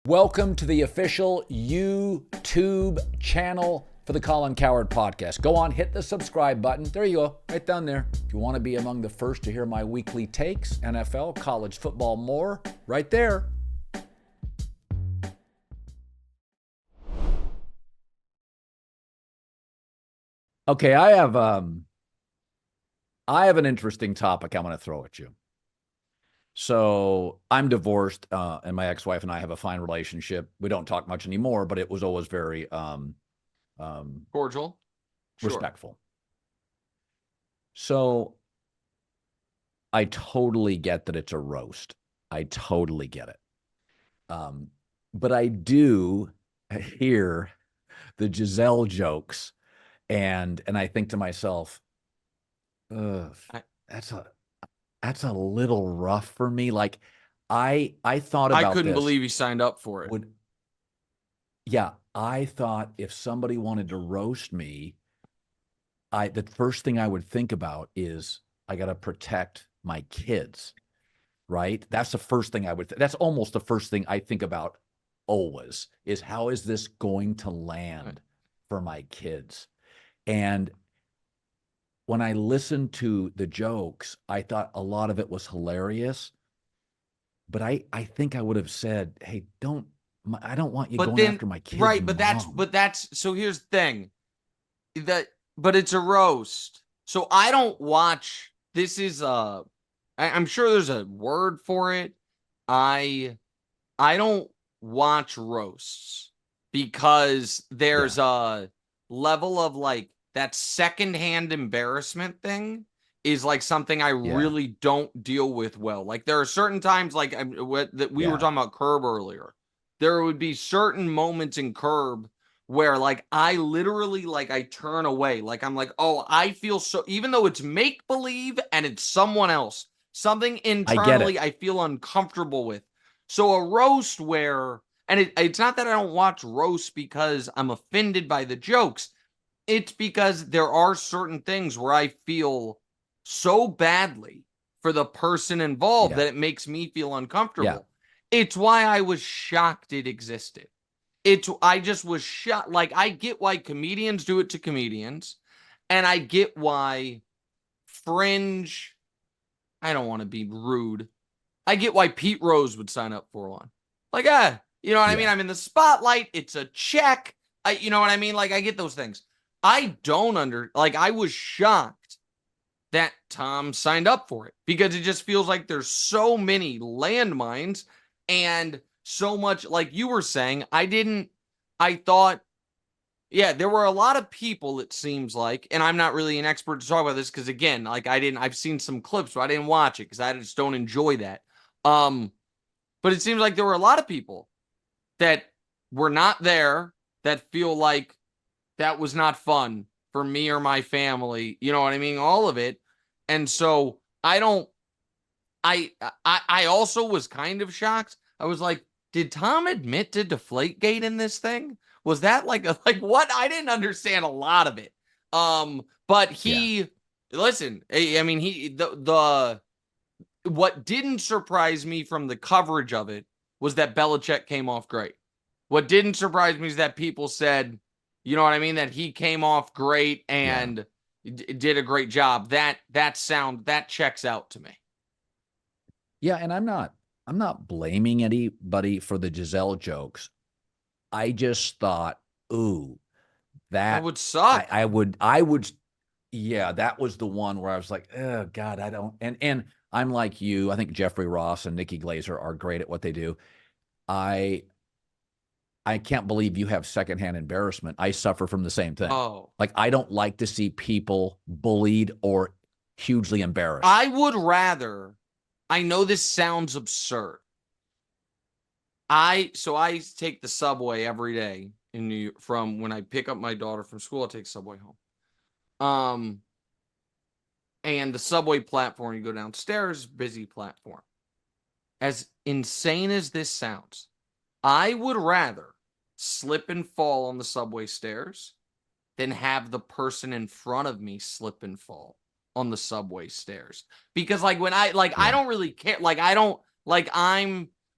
Welcome to the official YouTube channel for the Colin Cowherd podcast. Go on, hit the subscribe button. There you go, right down there. If you want to be among the first to hear my weekly takes, NFL, college football, more, right there. Okay, I have an interesting topic I'm going to throw at you. So I'm divorced, and my ex-wife and I have a fine relationship. We don't talk much anymore, but it was always very cordial, respectful. So I totally get that it's a roast. I totally get it. But I do hear the Giselle jokes, and I think to myself, that's a little rough for me. Like I thought about I couldn't this. believe he signed up for it. I thought if somebody wanted to roast me, the first thing I would think about is I got to protect my kids, right? That's the first thing I would, that's almost the first thing I think about always, is how is this going to land for my kids? And when I listened to the jokes, I thought a lot of it was hilarious, but I think I would have said, hey, I don't want you going after my kids. Right, but that's so here's the thing. But it's a roast. So I don't watch, this is I'm sure there's a word for it. I don't watch roasts because there's a level of like that secondhand embarrassment thing is like something I really don't deal with well. Like there are certain times, like we were talking about Curb earlier. There would be certain moments in Curb where like I literally like I turn away. Like I'm like, oh, I feel so, even though it's make believe and it's someone else, something internally I feel uncomfortable with. So a roast where, and it's not that I don't watch roasts because I'm offended by the jokes. It's because there are certain things where I feel so badly for the person involved that it makes me feel uncomfortable. It's why I was shocked it existed. I just was shocked. Like, I get why comedians do it to comedians, and I get why fringe, I don't want to be rude, I get why Pete Rose would sign up for one. Like, you know what I mean? I'm in the spotlight. It's a check. You know what I mean? Like, I get those things. I was shocked that Tom signed up for it because it just feels like there's so many landmines and so much, like you were saying, I thought, there were a lot of people, it seems like, and I'm not really an expert to talk about this because again, like I've seen some clips, but I didn't watch it because I just don't enjoy that. But it seems like there were a lot of people that were not there that feel like that was not fun for me or my family. You know what I mean? All of it. And so I also was kind of shocked. I was like, did Tom admit to Deflategate in this thing? Was that like what? I didn't understand a lot of it. But listen, I mean, what didn't surprise me from the coverage of it was that Belichick came off great. What didn't surprise me is that people said, you know what I mean, that he came off great and did a great job. That checks out to me. Yeah, and I'm not blaming anybody for the Giselle jokes. I just thought, ooh, that would suck. I would, that was the one where I was like, oh God, I don't, and I'm like you. I think Jeffrey Ross and Nikki Glaser are great at what they do. I can't believe you have secondhand embarrassment. I suffer from the same thing. Oh. Like, I don't like to see people bullied or hugely embarrassed. I would rather, I know this sounds absurd. I take the subway every day in New York. From when I pick up my daughter from school, I take subway home. And the subway platform, you go downstairs, busy platform. As insane as this sounds, I would rather slip and fall on the subway stairs than have the person in front of me slip and fall on the subway stairs. Because like when I don't really care. Like I don't, like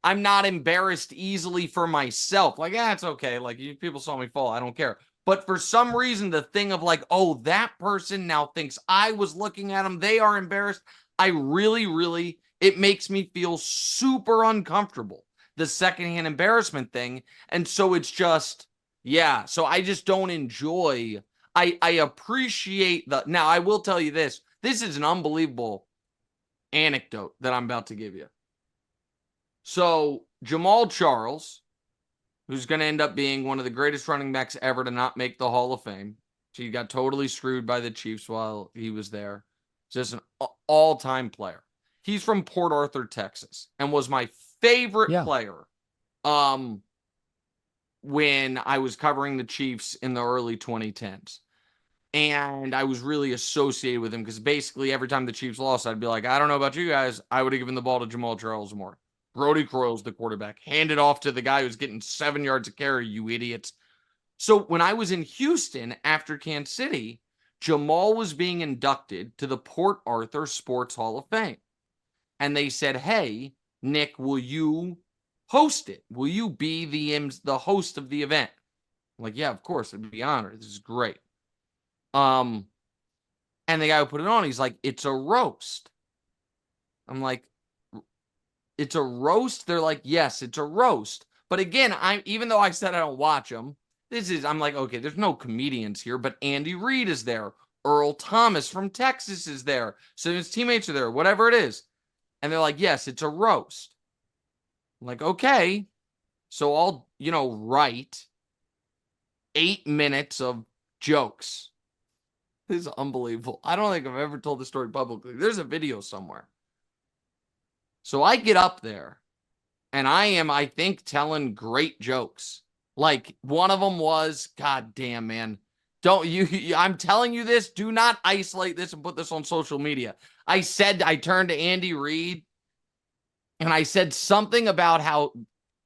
I'm not embarrassed easily for myself. Like, yeah, it's okay. Like, people saw me fall. I don't care. But for some reason, the thing of like, oh, that person now thinks I was looking at them. They are embarrassed. I really, really, it makes me feel super uncomfortable, the secondhand embarrassment thing. And so it's just, yeah. So I just don't enjoy, I appreciate now I will tell you this. This is an unbelievable anecdote that I'm about to give you. So Jamal Charles, who's going to end up being one of the greatest running backs ever to not make the Hall of Fame. He got totally screwed by the Chiefs while he was there. Just an all-time player. He's from Port Arthur, Texas, and was my favorite player when I was covering the Chiefs in the early 2010s. And I was really associated with him because basically every time the Chiefs lost, I'd be like, I don't know about you guys. I would have given the ball to Jamal Charles more. Brody Croyle's the quarterback. Hand it off to the guy who's getting 7 yards of carry, you idiots. So when I was in Houston after Kansas City, Jamal was being inducted to the Port Arthur Sports Hall of Fame. And they said, hey, Nick, will you host it? Will you be the host of the event? I'm like, yeah, of course. I'd be honored. This is great. And the guy who put it on, he's like, it's a roast. I'm like, it's a roast? They're like, yes, it's a roast. But again, even though I said I don't watch them, I'm like, okay, there's no comedians here, but Andy Reid is there. Earl Thomas from Texas is there. So his teammates are there, whatever it is. And they're like, yes, it's a roast. I'm like, okay. So I'll, write 8 minutes of jokes. This is unbelievable. I don't think I've ever told the story publicly. There's a video somewhere. So I get up there and I am, I think, telling great jokes. Like one of them was, God damn, man. I'm telling you this, do not isolate this and put this on social media. I turned to Andy Reid and I said something about how,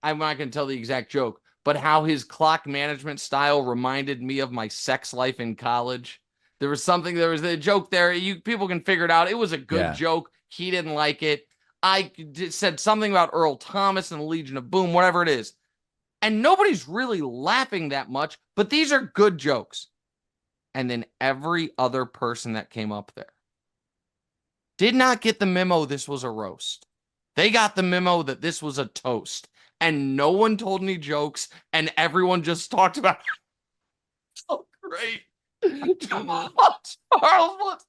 I'm not going to tell the exact joke, but how his clock management style reminded me of my sex life in college. There was a joke there. People can figure it out. It was a good joke. He didn't like it. I said something about Earl Thomas and the Legion of Boom, whatever it is. And nobody's really laughing that much, but these are good jokes. And then every other person that came up there did not get the memo this was a roast. They got the memo that this was a toast. And no one told any jokes, and everyone just talked about so great. Jamal Charles.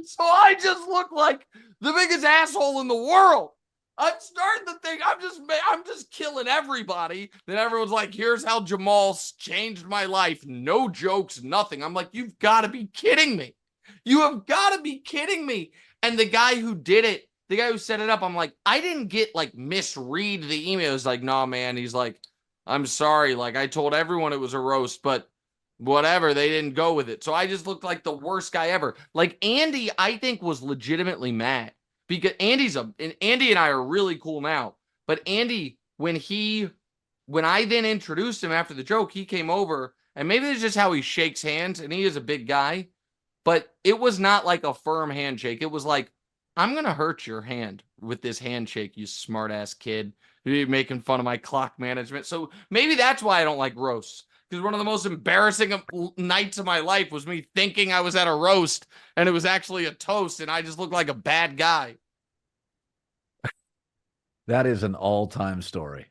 So I just look like the biggest asshole in the world. I'm starting to think I'm just killing everybody. Then everyone's like, here's how Jamal changed my life. No jokes, nothing. I'm like, you've got to be kidding me. You have got to be kidding me. And the guy who did it, the guy who set it up, I'm like, I didn't misread the email. He's like, no, man. He's like, I'm sorry. Like, I told everyone it was a roast, but whatever, they didn't go with it. So I just looked like the worst guy ever. Like Andy, I think, was legitimately mad because Andy and I are really cool now. But Andy, when I then introduced him after the joke, he came over, and maybe it's just how he shakes hands, and he is a big guy, but it was not like a firm handshake. It was like, I'm going to hurt your hand with this handshake, you smart ass kid. You're making fun of my clock management. So maybe that's why I don't like roasts. Because one of the most embarrassing nights of my life was me thinking I was at a roast and it was actually a toast and I just looked like a bad guy. That is an all-time story.